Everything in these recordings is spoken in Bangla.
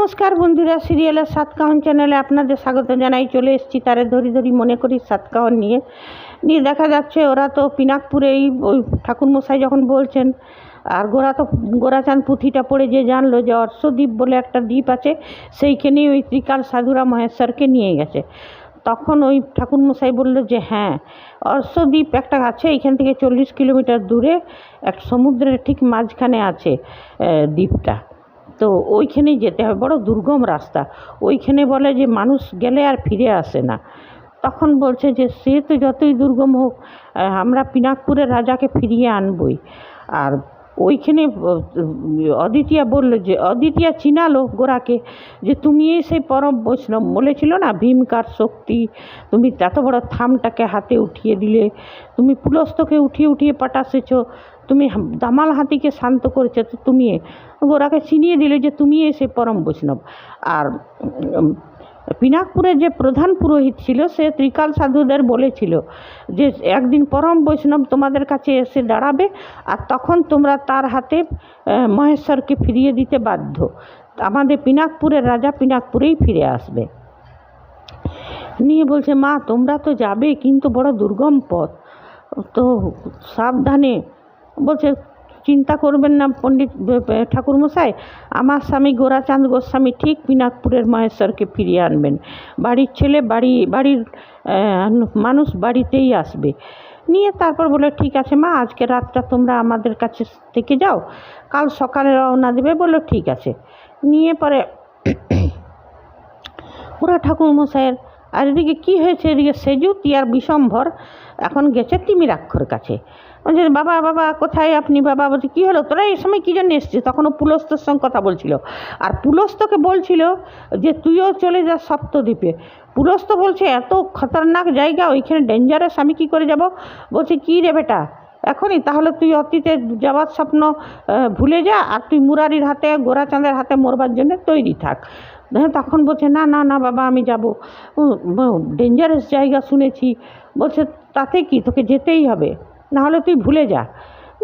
নমস্কার বন্ধুরা, সিরিয়ালের সাতকাহন চ্যানেলে আপনাদের স্বাগত জানাই। চলে এসেছি তারে ধরি ধরি মনে করি সাতকাহন নিয়ে দেখা যাচ্ছে ওরা তো পিনাকপুরেই ওই ঠাকুরমশাই যখন বলছেন, আর গোরাচাঁদ পুঁথিটা পড়ে যে জানলো যে অর্শদ্বীপ বলে একটা দ্বীপ আছে, সেইখানেই ওই ত্রিকাল সাধুরা মহেশ্বরকে নিয়ে গেছে। তখন ওই ঠাকুরমশাই বলল যে হ্যাঁ, অর্শদ্বীপ একটা আছে, এখান থেকে 40 কিলোমিটার দূরে এক সমুদ্রের ঠিক মাঝখানে আছে দ্বীপটা। তো ওইখানেই যেতে হবে, বড় দুর্গম রাস্তা। ওইখানে বলে যে মানুষ গেলে আর ফিরে আসে না। তখন বলছে যে সে তো যতই দুর্গম হোক, আমরা পিনাকপুরের রাজাকে ফিরিয়ে আনবই। আর ওইখানে অদ্বিতীয়া বলল যে, অদ্বিতীয়া চিনালো গোরাকে যে তুমি সেই পরম বৈষ্ণব বলেছিল না, ভীমকার শক্তি, তুমি এত বড় থামটাকে হাতে উঠিয়ে দিলে, তুমি পুলস্তকে উঠিয়ে উঠিয়ে পাঠাসেছ, তুমি দামাল হাতিকে শান্ত করেছো, তো তুমি গোরাকে চিনিয়ে দিলে যে তুমি সেই পরম বৈষ্ণব। আর পিনাকপুরের যে প্রধান পুরোহিত ছিল সে ত্রিকাল সাধুদের বলেছিল যে একদিন পরম বৈষ্ণব তোমাদের কাছে এসে দাঁড়াবে, আর তখন তোমরা তার হাতে মহেশ্বরকে ফিরিয়ে দিতে বাধ্য। আমাদের পিনাকপুরের রাজা পিনাকপুরেই ফিরে আসবে। নিয়ে বলছে মা তোমরা তো যাবে, কিন্তু বড় দুর্গম পথ, তো সাবধানে। বলছে চিন্তা করবেন না পণ্ডিত ঠাকুরমশাই, আমার স্বামী গোরাচাঁদ গোস্বামী ঠিক পিনাকপুরের মহেশ্বরকে ফিরিয়ে আনবেন। বাড়ির ছেলে বাড়ির মানুষ বাড়িতেই আসবে। নিয়ে তারপর বলে ঠিক আছে মা, আজকে রাতটা তোমরা আমাদের কাছে থেকে যাও, কাল সকালে রওনা দেবে। বললো ঠিক আছে। নিয়ে পরে ওরা ঠাকুরমশাইয়ের, আর এদিকে কী হয়েছে, এদিকে সেজুতি আর বিশম্ভর এখন গেছে তিমিরাক্ষর কাছে। বলছে বাবা বাবা কোথায় আপনি? বাবা বলছে কী হলো, তোরা এই সময় কী জন্য এসছিস? তখন ও পুলস্তর সঙ্গে কথা বলছিল, আর পুলস্তকে বলছিল যে তুইও চলে যা সপ্তদ্বীপে। পুলস্ত বলছে এত খতরনাক জায়গা, ওইখানে ডেঞ্জারাস, আমি কী করে যাব? বলছে কী রে বেটা, এখনই তাহলে তুই অতীতে যাওয়ার স্বপ্ন ভুলে যা, আর তুই মুরারির হাতে গোরাচাঁদের হাতে মরবার জন্য তৈরি থাক। তখন বলছে না না না বাবা, আমি যাব, ডেঞ্জারাস জায়গা শুনেছি। বলছে তাতে কি, তোকে যেতেই হবে, নাহলে তুই ভুলে যা।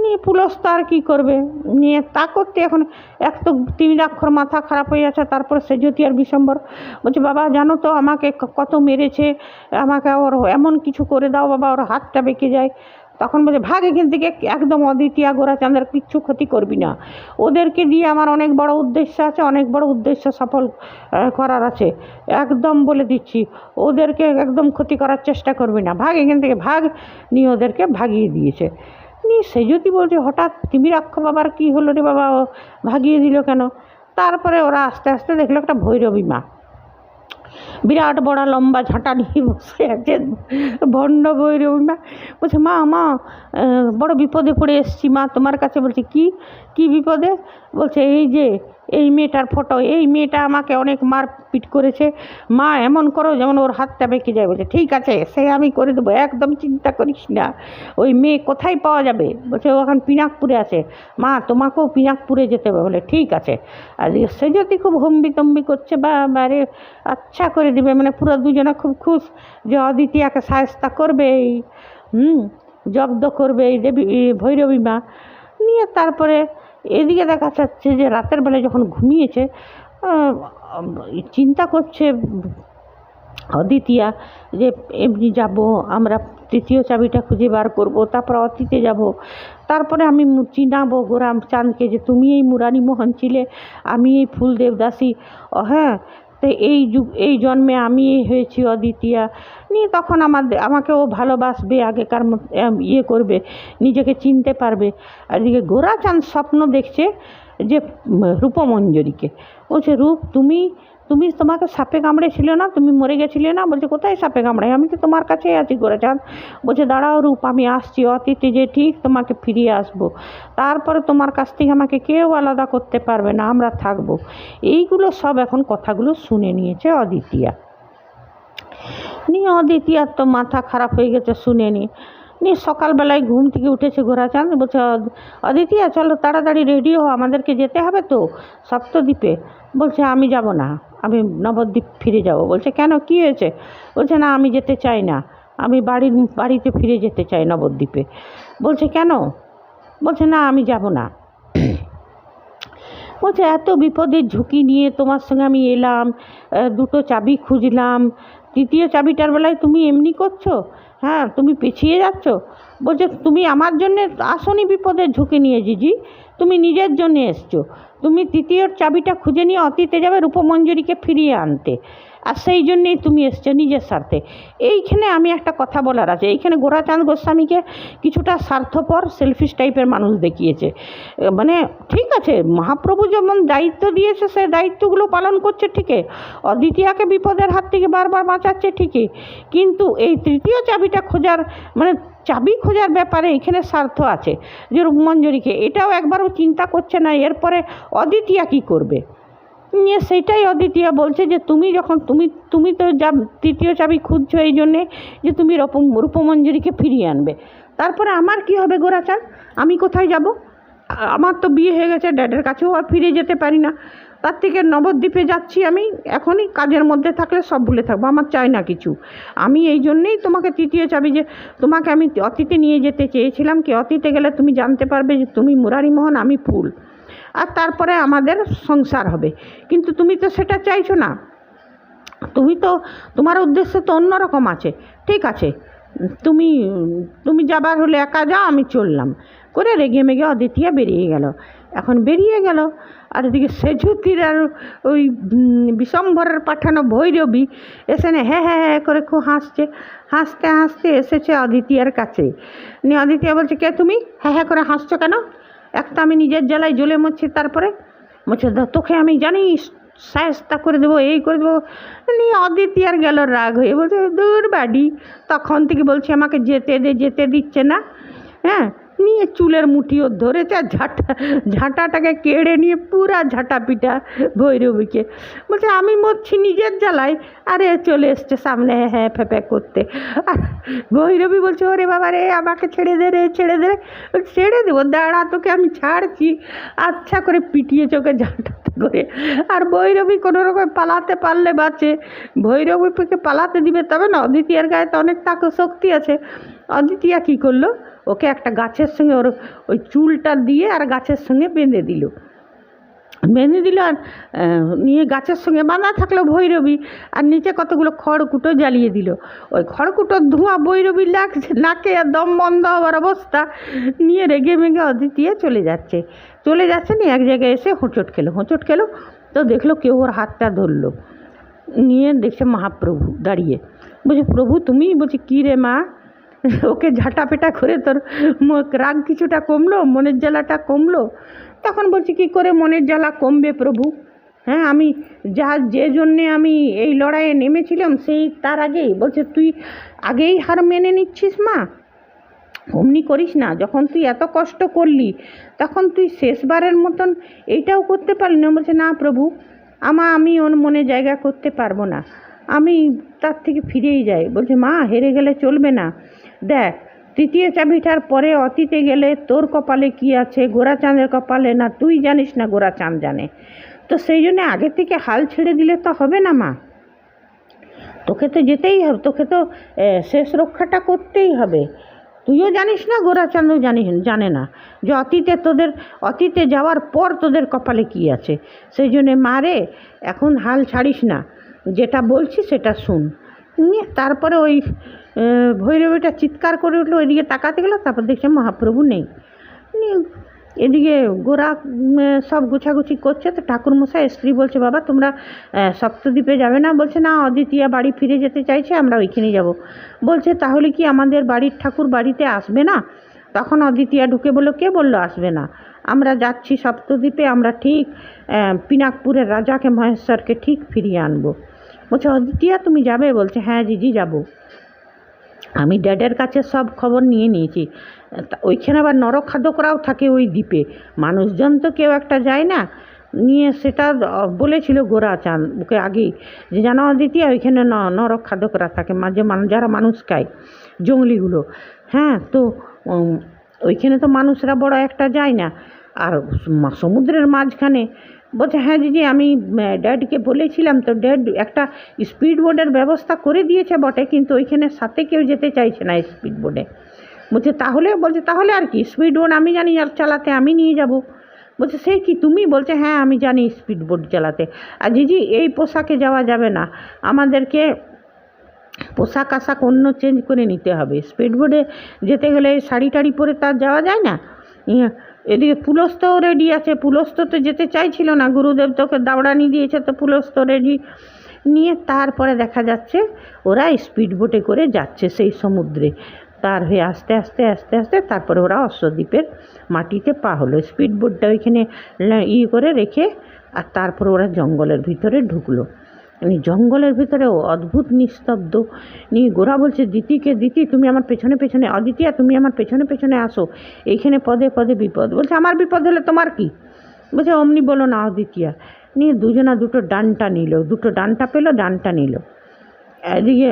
নিয়ে পুলস্ত আর কী করবে, নিয়ে তা করতে এখন এক তো তিমিরাক্ষর মাথা খারাপ হয়ে আছে, তারপর সেজতি আর বিশম্বর বলছে বাবা জানো তো আমাকে কত মেরেছে, আমাকে ওর এমন কিছু করে দাও বাবা, ওর হাতটা বেঁকে যায়। তখন বলছে ভাগ এখান থেকে, একদম অদ্বিতীয়া গোরাচাঁদের কিচ্ছু ক্ষতি করবি না, ওদেরকে দিয়ে আমার অনেক বড় উদ্দেশ্য আছে, অনেক বড় উদ্দেশ্য সফল করার আছে, একদম বলে দিচ্ছি, ওদেরকে একদম ক্ষতি করার চেষ্টা করবি না, ভাগ এখান থেকে ভাগ। নিয়ে ওদেরকে ভাগিয়ে দিয়েছে। নিয়ে সেজতি বলছে হঠাৎ তিমিরাক্ষ বাবার কী হলো রে বাবা, ও ভাগিয়ে দিল কেন? তারপরে ওরা আস্তে আস্তে দেখলো একটা ভৈরবী মা বিরাট বড় লম্বা ঝাঁটা নিয়ে বসে আছে, ভণ্ড ভৈরবী মা। বলছে মা মা বড় বিপদে পড়ে এসছি মা তোমার কাছে। বলছে কি বিপদে? বলছে এই যে এই মেয়েটার ফটো, এই মেয়েটা আমাকে অনেক মারপিট করেছে, মা এমন করো যেমন ওর হাতটা বেঁকে যায়। বলছে ঠিক আছে, সে আমি করে দেবো, একদম চিন্তা করিস না। ওই মেয়ে কোথায় পাওয়া যাবে? বলছে ও এখন পিনাকপুরে আছে, মা তোমাকেও পিনাকপুরে যেতে হবে। বলে ঠিক আছে। আর সে যদি খুব হম্বিতম্বি করছে বা বারে আচ্ছা করে দিবে, মানে পুরো দুজনে খুব খুশ যে অদ্বিতীয়াকে সায়স্তা করবে, এই জব্দ করবে এই দেবী ভৈরবী মা। নিয়ে তারপরে এদিকে দেখা যাচ্ছে যে রাতের বেলায় যখন ঘুমিয়েছে, চিন্তা করছে অদ্বিতীয়া যে এমনি যাব, আমরা তৃতীয় চাবিটা খুঁজে বার করব, তারপর অতীতে যাব, তারপরে আমি চিনাবো গোরাচাঁদকে যে তুমি এই মুরারি মোহন ছিলে, আমি এই ফুল দেবদাসী। হ্যাঁ, তো এই জন্মে আমি হয়েছি অদ্বিতীয়া। নিয়ে তখন আমাকে ও ভালোবাসবে, আগেকার ইয়ে করবে, নিজেকে চিনতে পারবে। আর এদিকে গোরাচাঁদ স্বপ্ন দেখছে যে রূপমঞ্জরীকে। বলছে রূপ তোমাকে সাপে কামড়েছিল না, তুমি মরে গেছিলে না? বলছে কোথায় সাপে কামড়ায়, আমি তো তোমার কাছেই আছি গোরাচাঁদ। বলছে দাঁড়াও রূপ, আমি আসছি অতীতে, যে ঠিক তোমাকে ফিরিয়ে আসবো, তারপরে তোমার কাছ থেকে আমাকে কেউ আলাদা করতে পারবে না, আমরা থাকবো। এইগুলো সব এখন কথাগুলো শুনে নিয়েছে অদ্বিতীয়া। নিয়ে অদ্বিতীয়ার তো মাথা খারাপ হয়ে গেছে শুনে নিয়ে সকালবেলায় ঘুম থেকে উঠেছে গোরাচাঁদ। বলছে অদ্বিতীয়া চলো তাড়াতাড়ি রেডি হও, আমাদেরকে যেতে হবে তো সপ্তদ্বীপে। বলছে আমি যাব না, আমি নবদ্বীপ ফিরে যাব। বলছে কেন, কী হয়েছে? বলছে না আমি যেতে চাই না, আমি বাড়িতে ফিরে যেতে চাই নবদ্বীপে। বলছে কেন? বলছে না আমি যাব না। বলছে এত বিপদের ঝুঁকি নিয়ে তোমার সঙ্গে আমি এলাম, দুটো চাবি খুঁজলাম, তৃতীয় চাবিটার বেলায় তুমি এমনি করছো, হ্যাঁ তুমি পিছিয়ে যাচ্ছ। বলছে তুমি আমার জন্যে আসনি বিপদের ঝুঁকি নিয়ে জিজি, তুমি নিজের জন্যে এসছো। তুমি তৃতীয় চাবিটা খুঁজে নিয়ে অতীতে যাবে রূপমঞ্জুরিকে ফিরিয়ে আনতে, আর সেই জন্যেই তুমি এসছো নিজের স্বার্থে। এইখানে আমি একটা কথা বলার আছে, এইখানে গোরাচাঁদ গোস্বামীকে কিছুটা স্বার্থপর সেলফিশ টাইপের মানুষ দেখিয়েছে। মানে ঠিক আছে, মহাপ্রভু যেমন দায়িত্ব দিয়েছে সে দায়িত্বগুলো পালন করছে ঠিকই, অদ্বিতীয়াকে বিপদের হাত থেকে বারবার বাঁচাচ্ছে ঠিকই, কিন্তু এই তৃতীয় চাবিটা খোঁজার মানে চাবি খোঁজার ব্যাপারে এখানে স্বার্থ আছে যে রূপমঞ্জুরিকে, এটাও একবারও চিন্তা করছে না এরপরে অদ্বিতীয়া কী করবে। নিয়ে সেইটাই অদ্বিতীয়া বলছে যে তুমি যখন তুমি তো যা তৃতীয় চাবি খুঁজছো এই জন্যে যে তুমি রূপমঞ্জুরিকে ফিরিয়ে আনবে, তারপরে আমার কি হবে গোরাচাঁদ, আমি কোথায় যাব? আমার তো বিয়ে হয়ে গেছে, ড্যাডের কাছেও আর ফিরে যেতে পারি না, তার থেকে নবদ্বীপে যাচ্ছি আমি এখনই, কাজের মধ্যে থাকলে সব ভুলে থাকবো, আমার চাই না কিছু। আমি এই জন্যেই তোমাকে তৃতীয় চাবি, যে তোমাকে আমি অতীতে নিয়ে যেতে চেয়েছিলাম, কি অতীতে গেলে তুমি জানতে পারবে যে তুমি মুরারিমোহন, আমি ফুল, আর তারপরে আমাদের সংসার হবে, কিন্তু তুমি তো সেটা চাইছো না, তুমি তো তোমার উদ্দেশ্য তো অন্যরকম আছে। ঠিক আছে, তুমি তুমি যাবার হলে একা যাও, আমি চললাম করে রেগে মেগে অদ্বিতীয়া বেরিয়ে গেল। এখন বেরিয়ে গেল, আর এদিকে সেজুতির আর ওই বিশম্বরের পাঠানো ভৈরবী এসে হ্যাঁ হ্যাঁ হ্যাঁ করে খুব হাসছে, হাসতে হাসতে এসেছে অদ্বিতীয়ার কাছে। নিয়ে অদ্বিতীয়া বলছে কে তুমি, হ্যাঁ হ্যাঁ করে হাসছো কেন? একটা আমি নিজের জ্বালায় জ্বলে মরছি, তারপরে বলছে তোকে আমি জানিস সায়স্তা করে দেবো, এই করে দেবো। নিয়ে অদ্বিতীয়ার গেল রাগ হয়ে, বলছে দূর বাড়ি, তখন থেকে বলছি আমাকে যেতে দিচ্ছে না। হ্যাঁ, নিয়ে চুলের মুঠিও ধরেছে আর ঝাঁটাটাকে কেড়ে নিয়ে পুরা ঝাঁটা পিটা ভৈরবীকে। বলছে আমি মরছি নিজের জ্বালায়, আরে চলে এসছে সামনে হ্যাঁ ফ্যাপে করতে। আর ভৈরবী বলছে ওরে বাবা রে, আমাকে ছেড়ে দে রে, ছেড়ে দে রে। ছেড়ে দেবো, দাঁড়া তোকে আমি ছাড়ছি, আচ্ছা করে পিটিয়ে চোখে ঝাঁটাতে করে। আর ভৈরবী কোনো রকম পালাতে পারলে বাঁচে, ভৈরবীকে পালাতে দিবে তবে না, অদ্বিতীয়ার গায়ে তো অনেক তাকে শক্তি আছে। অদ্বিতীয়া কী করলো, ওকে একটা গাছের সঙ্গে ওর ওই চুলটা দিয়ে আর গাছের সঙ্গে বেঁধে দিল, আর নিয়ে গাছের সঙ্গে বাঁধা থাকলো ভৈরবী, আর নিচে কতগুলো খড়কুটো জ্বালিয়ে দিল। ওই খড়কুটোর ধোঁয়া ভৈরবী লাগছে নাকে, আর দম বন্ধ হওয়ার অবস্থা। নিয়ে রেগে মেগে অদ্বিতীয়া চলে যাচ্ছে নিয়ে এক জায়গায় এসে হোঁচট খেলো, তো দেখলো কেউ ওর হাতটা ধরলো, নিয়ে দেখছে মহাপ্রভু দাঁড়িয়ে। বলছে প্রভু তুমি? বলছে কী রে মা, ওকে ঝাঁটাপেটা করে তোর রাগ কিছুটা কমলো, মনের জ্বালাটা কমলো? তখন বলছি কী করে মনের জ্বালা কমবে প্রভু, হ্যাঁ আমি যে জন্যে আমি এই লড়াইয়ে নেমেছিলাম সেই তার আগেই। বলছে তুই আগেই হার মেনে নিচ্ছিস মা, অমনি করিস না, যখন তুই এত কষ্ট করলি তখন তুই শেষবারের মতন এইটাও করতে পারলি না। বলছে না প্রভু, আমি ওর মনে জায়গা করতে পারবো না, আমি তার থেকে ফিরেই যাই। বলছে মা হেরে গেলে চলবে না, দেখ তৃতীয় চাবিটার পরে অতীতে গেলে তোর কপালে কি আছে, গোরাচাঁদের কপালে না তুই জানিস না গোরাচাঁদ জানে, তো সেই জন্য আগে থেকে হাল ছেড়ে দিলে তো হবে না মা, তোকে তো যেতেই হবে, তোকে তো শেষ রক্ষাটা করতেই হবে। তুইও জানিস না, গোরাচাঁদও জানে না যে অতীতে যাওয়ার পর তোদের কপালে কি আছে। সেই জন্যে মারে এখন হাল ছাড়িস না, যেটা বলছি সেটা শুন। নিয়ে তারপরে ওই ভৈরবীটা চিৎকার করে উঠলো, ওইদিকে তাকাতে গেলো, তারপর দেখছে মহাপ্রভু নেই। নিয়ে এদিকে গোরা সব গুছাগুছি করছে, তো ঠাকুরমশাই স্ত্রী বলছে বাবা তোমরা সপ্তদ্বীপে যাবে না? বলছে না, অদ্বিতীয়া বাড়ি ফিরে যেতে চাইছে, আমরা ওইখানেই যাব। বলছে তাহলে কি আমাদের বাড়ির ঠাকুর বাড়িতে আসবে না? তখন অদ্বিতীয়া ঢুকে বললো কে বললো আসবে না, আমরা যাচ্ছি সপ্তদ্বীপে, আমরা ঠিক পিনাকপুরের রাজাকে মহেশ্বরকে ঠিক ফিরিয়ে আনবো। বলছে অদ্বিতীয়া তুমি যাবে? বলছে হ্যাঁ জিজি যাব, আমি ড্যাডের কাছে সব খবর নিয়ে নিয়েছি। ওইখানে আবার নরখাদকরাও থাকে ওই দ্বীপে, মানুষজন তো কেউ একটা যায় না। নিয়ে সেটা বলেছিল গোরাচাঁদ ওকে আগেই, যে জানো অদ্বিতীয়া ওইখানে নরখাদকরা থাকে, যারা মানুষ খায়, জঙ্গলিগুলো। হ্যাঁ, তো ওইখানে তো মানুষরা বড় একটা যায় না, আর সমুদ্রের মাঝখানে। বলছে হ্যাঁ দিদি, আমি ড্যাডকে বলেছিলাম, তো ড্যাড একটা স্পিড বোটের ব্যবস্থা করে দিয়েছে বটে, কিন্তু ওইখানে সাথে কেউ যেতে চাইছে না স্পিড বোটে। বলছে তাহলে আর কি, স্পিড বোট আমি জানি আর চালাতে, আমি নিয়ে যাব। বলছে সে কি তুমি? বলছে হ্যাঁ আমি জানি স্পিড বোট চালাতে। আর জিজি এই পোশাকে যাওয়া যাবে না, আমাদেরকে পোশাক আশাক অন্য চেঞ্জ করে নিতে হবে। স্পিড বোটে যেতে গেলে শাড়ি টাড়ি পরে তার যাওয়া যায় না। এদিকে পুলস্তও রেডি আছে, পুলস্ত তো যেতে চাইছিল না, গুরুদেব তোকে দাওড়ানি দিয়েছে তো পুলস্ত রেডি নিয়ে তারপরে দেখা যাচ্ছে ওরা স্পিড বোটে করে যাচ্ছে সেই সমুদ্রে তার হয়ে আস্তে আস্তে আস্তে আস্তে। তারপরে ওরা অশ্বদ্বীপের মাটিতে পা হলো, স্পিড বোটটা ওইখানে করে রেখে, আর তারপরে ওরা জঙ্গলের ভিতরে ঢুকলো। জঙ্গলের ভিতরে অদ্ভুত নিস্তব্ধ। নিয়ে গোরা বলছে দিতিকে, দিতি তুমি আমার পেছনে পেছনে, অদিতিয়া তুমি আমার পেছনে পেছনে আসো, এইখানে পদে পদে বিপদ। বলছে আমার বিপদ হলে তোমার কি? বলছে অমনি বলো না অদিতিয়া। নিয়ে দুজনা দুটো ডানটা নিল, দুটো ডানটা পেলো, ডানটা নিল। এদিকে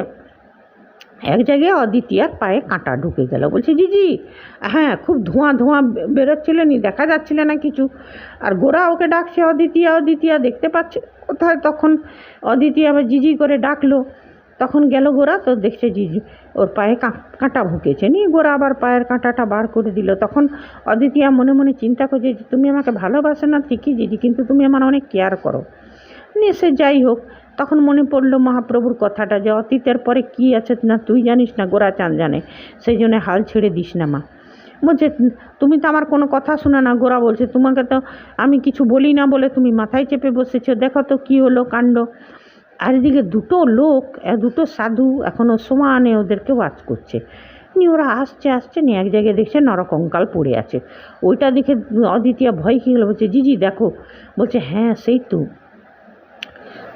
এক জায়গায় অদিতিয়ার পায়ে কাঁটা ঢুকে গেল। বলছে জিজি, হ্যাঁ খুব ধোঁয়া ধোঁয়া বেরোচ্ছিল, নি দেখা যাচ্ছিল না কিছু। আর গোরা ওকে ডাকছে অদিতিয়া অদিতিয়া, দেখতে পাচ্ছে কোথায়। তখন অদিতিয়া আবার জিজি করে ডাকলো, তখন গেল গোরা, তো দেখছে জিজি ওর পায়ে কাঁটা ঢুকেছে। নিয়ে গোরা আবার পায়ের কাঁটাটা বার করে দিল। তখন অদিতিয়া মনে মনে চিন্তা করছে যে তুমি আমাকে ভালোবাসো না ঠিকই জিজি, কিন্তু তুমি আমার অনেক কেয়ার করো। নিয়ে সে যাই হোক, তখন মনে পড়লো মহাপ্রভুর কথাটা যে অতীতের পরে কি আছে না তুই জানিস না, গোরা চাঁদ জানে, সেই জন্য হাল ছেড়ে দিস না মা। বলছে তুমি তো আমার কোনো কথা শোনো না। গোরা বলছে তোমাকে তো আমি কিছু বলি না বলে তুমি মাথায় চেপে বসেছো, দেখো তো কী হলো কাণ্ড। আর এদিকে দুটো লোক, দুটো সাধু এখনও সমানে ওদেরকে ওয়াচ করছে। নিয়ে ওরা আসছে আসছে, নিয়ে এক জায়গায় দেখছে নরকঙ্কাল পড়ে আছে। ওইটা দেখে অদিতিয়া ভয় খেয়ে গেলো। বলছে জিজি দেখো। বলছে হ্যাঁ সেই তো।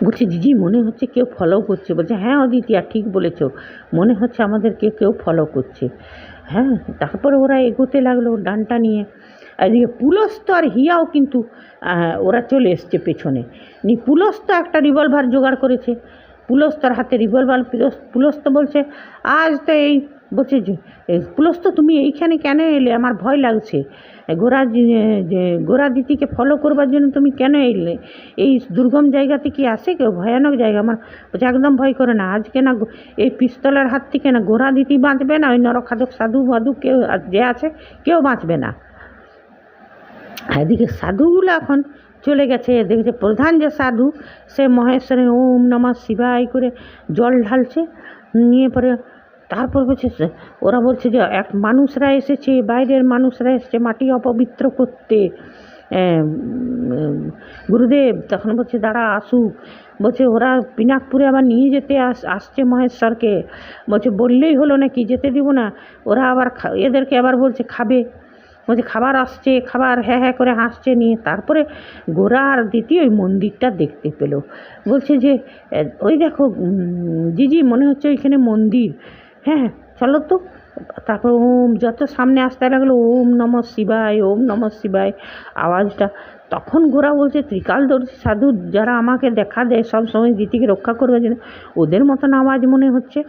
বলছে জিজি মনে হচ্ছে কেউ ফলো করছে। বলছে হ্যাঁ অদিতিয়া ঠিক বলেছ, মনে হচ্ছে আমাদেরকে কেউ ফলো করছে। হ্যাঁ, তারপরে ওরা এগোতে লাগলো ডানটা নিয়ে। এদিকে পুলস্ত আর হিয়াও কিন্তু ওরা চলে এসছে পেছনে। পুলস্ত একটা রিভলভার জোগাড় করেছে, পুলস্তর হাতে রিভলভার। পুলস্ত বলছে আজ তো এই, বলছে পুলস্ত তুমি এইখানে কেন এলে? আমার ভয় লাগছে। গোরা দিদিকে ফলো করবার জন্য তুমি কেন এলে? এই দুর্গম জায়গাতে কি আসে কেউ? ভয়ানক জায়গা। আমার বলছে একদম ভয় করে না, আজকে না এই পিস্তলের হাত থেকে না গোরা দিদি বাঁচবে না, ওই নরখাদক সাধু বাধু কেউ যে আছে কেউ বাঁচবে না। এদিকে সাধুগুলো এখন চলে গেছে, দেখছে প্রধান যে সাধু সে মহেশ্বরে ওম নমঃ শিবায় করে জল ঢালছে। নিয়ে পরে তারপর বলছে ওরা বলছে যে এক মানুষরা এসেছে, বাইরের মানুষরা এসেছে মাটি অপবিত্র করতে গুরুদেব। তখন বলছে দাঁড়া আসুক। বলছে ওরা পিনাকপুরে আবার নিয়ে যেতে আসছে মহেশ্বরকে। বলছে বললেই হলো নাকি, যেতে দিব না। ওরা আবার এদেরকে আবার বলছে খাবে। বলছে খাবার আসছে, খাবার, হ্যাঁ হ্যাঁ করে হাসছে। নিয়ে তারপরে গোরা আর দিতি ওই মন্দিরটা দেখতে পেল। বলছে যে ওই দেখো জিজি মনে হচ্ছে ওইখানে মন্দির। হ্যাঁ চলো তো। তারপর ওম যত সামনে আসতে লাগলো ওম নমঃ শিবায়, ওম নমঃ শিবায় আওয়াজটা। তখন গোরা বলছে ত্রিকালদর্শী সাধু যারা আমাকে দেখা দেয় সব সময় দিতিকে রক্ষা করবে জন্য, ওদের মতন আওয়াজ মনে হচ্ছে।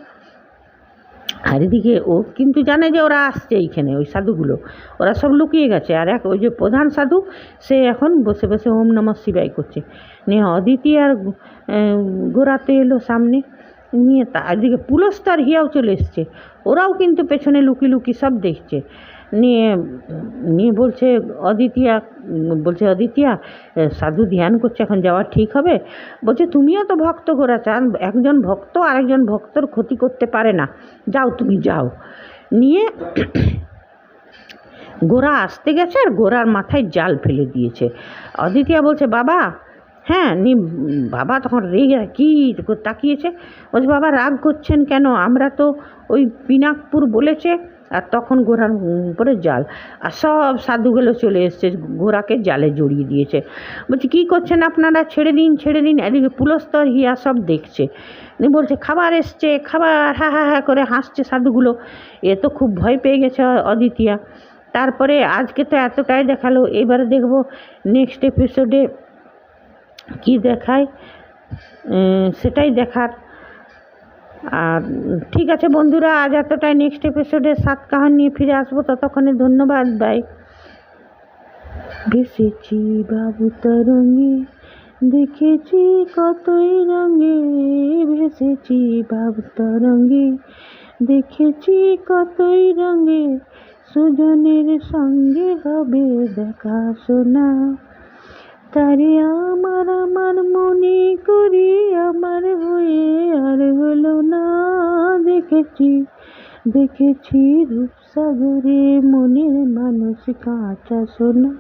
আর এদিকে ও কিন্তু জানে যে ওরা আসছে এইখানে, ওই সাধুগুলো ওরা সব লুকিয়ে গেছে। আর ওই যে প্রধান সাধু সে এখন বসে বসে ওম নমঃ শিবায় করছে। নিয়ে অদিতি আর গোরাতে এলো সামনে। নিয়ে এদিকে পুলস্ত আর হিয়াও চলে এসছে, ওরাও কিন্তু পেছনে লুকি লুকি সব দেখছে। নিয়ে নিয়ে বলছে অদিতিয়া সাধু ধ্যান করছে, এখন যাওয়া ঠিক হবে? বলছে তুমিও তো ভক্ত গোরা চান, একজন ভক্ত আরেকজন ভক্তর ক্ষতি করতে পারে না, যাও তুমি যাও। নিয়ে গোরা আসতে গেছে আর গোরার মাথায় জাল ফেলে দিয়েছে। অদিতিয়া বলছে বাবা। হ্যাঁ বাবা তখন রেগে কি তাকিয়েছে। বলছে বাবা রাগ করছেন কেন? আমরা তো ওই পিনাকপুর বলেছে। আর তখন গোরার উপরে জাল, আর সব সাধুগুলো চলে এসছে, গোরাকে জালে জড়িয়ে দিয়েছে। বলছে কী করছেন আপনারা, ছেড়ে দিন ছেড়ে দিন। এদিকে পুলস্তর হিয়া সব দেখছে। বলছে খাবার এসছে, খাবার, হ্যাঁ হ্যাঁ হ্যাঁ করে হাসছে সাধুগুলো। এ তো খুব ভয় পেয়ে গেছে অদিতিয়া। তারপরে আজকে তো এতটাই দেখালো, এবারে দেখব নেক্সট এপিসোডে কি দেখায়, সেটাই দেখার। আর ঠিক আছে বন্ধুরা, আজ এতটাই। নেক্সট এপিসোডে 7 কাহানি নিয়ে ফিরে আসবো, ততক্ষণে ধন্যবাদ, বাই। ভেসেছি বাবু তরঙ্গে, দেখেছি কতই রঙে, ভেসেছি বাবু তরঙ্গে, দেখেছি কতই রঙে, সুজনের সঙ্গে হবে দেখাশোনা, তারে আমার আমার মনে করি আমার হয়ে আর হলো না। দেখেছি দেখেছি রূপসাগরে মনের মানুষ কাঁচা সোনা।